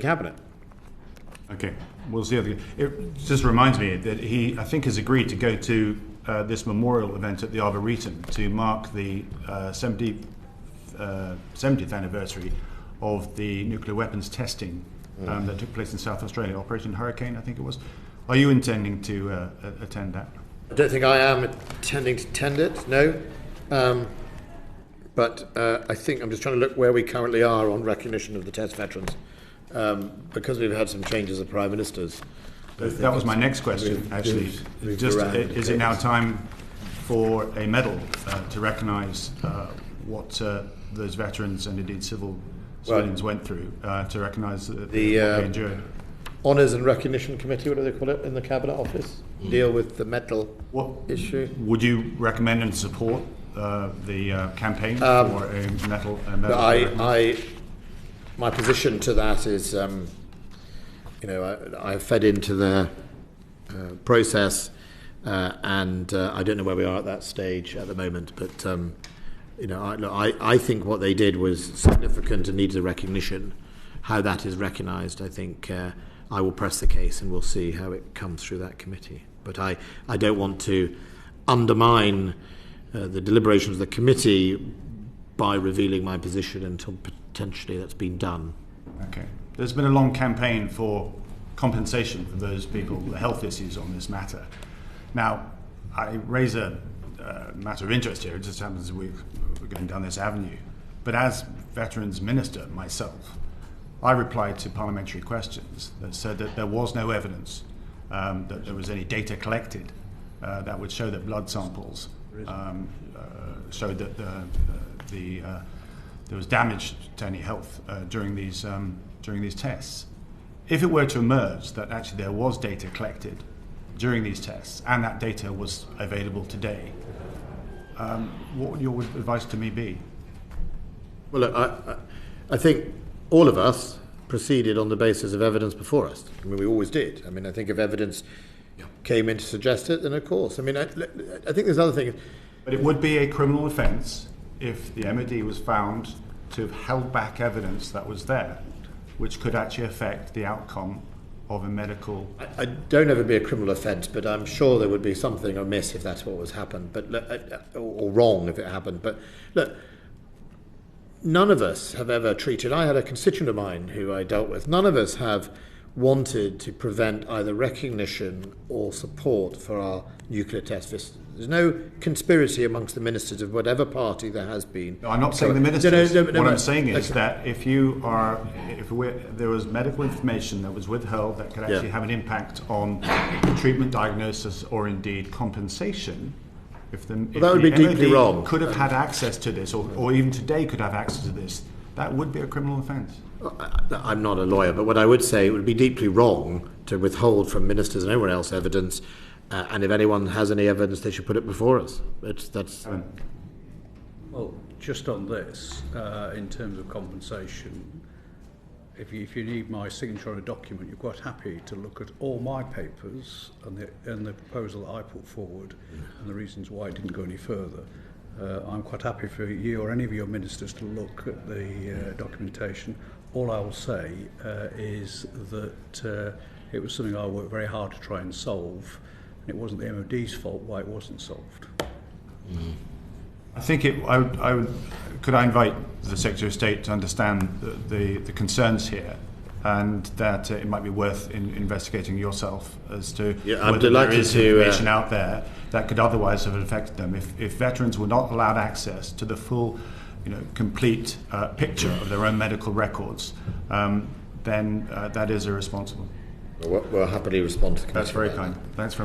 Cabinet. Okay, we'll see. It just reminds me that he, I think, has agreed to go to this memorial event at the Arboretum to mark the 70th anniversary of the nuclear weapons testing that took place in South Australia, Operation Hurricane, I think it was. Are you intending to attend that? I don't think I am intending to attend it, no. But I think I'm just trying to look where we currently are on recognition of the test veterans. Because we've had some changes of Prime Ministers. That was my next question, actually. Is it now time for a medal to recognise what those veterans and indeed civilians went through, to recognise what they endured? Honours and Recognition Committee, what do they call it, in the Cabinet Office, deal with the medal issue. Would you recommend and support the campaign for a medal? My position to that is, I've fed into the process, and I don't know where we are at that stage at the moment. But I think what they did was significant and needs a recognition. How that is recognised, I think I will press the case, and we'll see how it comes through that committee. But I don't want to undermine the deliberations of the committee by revealing my position until potentially that's been done. Okay. There's been a long campaign for compensation for those people, the health issues on this matter. Now, I raise a matter of interest here. It just happens we're going down this avenue. But as Veterans Minister myself, I replied to parliamentary questions that said that there was no evidence that there was any data collected that would show that blood samples showed that there was damage to any health during these tests. If it were to emerge that actually there was data collected during these tests and that data was available today, what would your advice to me be? Well, look, I think all of us proceeded on the basis of evidence before us. I mean, we always did. I mean, I think if evidence came in to suggest it, then of course. I mean, I think there's other things. But it would be a criminal offence if the MOD was found to have held back evidence that was there, which could actually affect the outcome of a medical... I don't know if it would be a criminal offence, but I'm sure there would be something amiss if that's what was happened, but or wrong if it happened. But look, none of us have ever treated... I had a constituent of mine who I dealt with. None of us have wanted to prevent either recognition or support for our nuclear test visitors. There's no conspiracy amongst the ministers of whatever party there has been. No, I'm not saying the ministers. What I'm saying is that if there was medical information that was withheld that could actually have an impact on treatment, diagnosis, or indeed compensation, if the MOD could have had access to this, or even today could have access to this, that would be a criminal offence. I'm not a lawyer, but what I would say, it would be deeply wrong to withhold from ministers and anyone else evidence. And if anyone has any evidence, they should put it before us. Well, just on this, in terms of compensation, if you need my signature on a document, you're quite happy to look at all my papers and the proposal that I put forward and the reasons why it didn't go any further. I'm quite happy for you or any of your ministers to look at the documentation. All I will say is that it was something I worked very hard to try and solve. It wasn't the MOD's fault why it wasn't solved. I think could I invite the Secretary of State to understand the concerns here, and that it might be worth investigating yourself as to whether there is information out there that could otherwise have affected them. If veterans were not allowed access to the full, complete picture of their own medical records, then that is irresponsible. We'll happily respond to the committee. That's very kind. Thanks very much.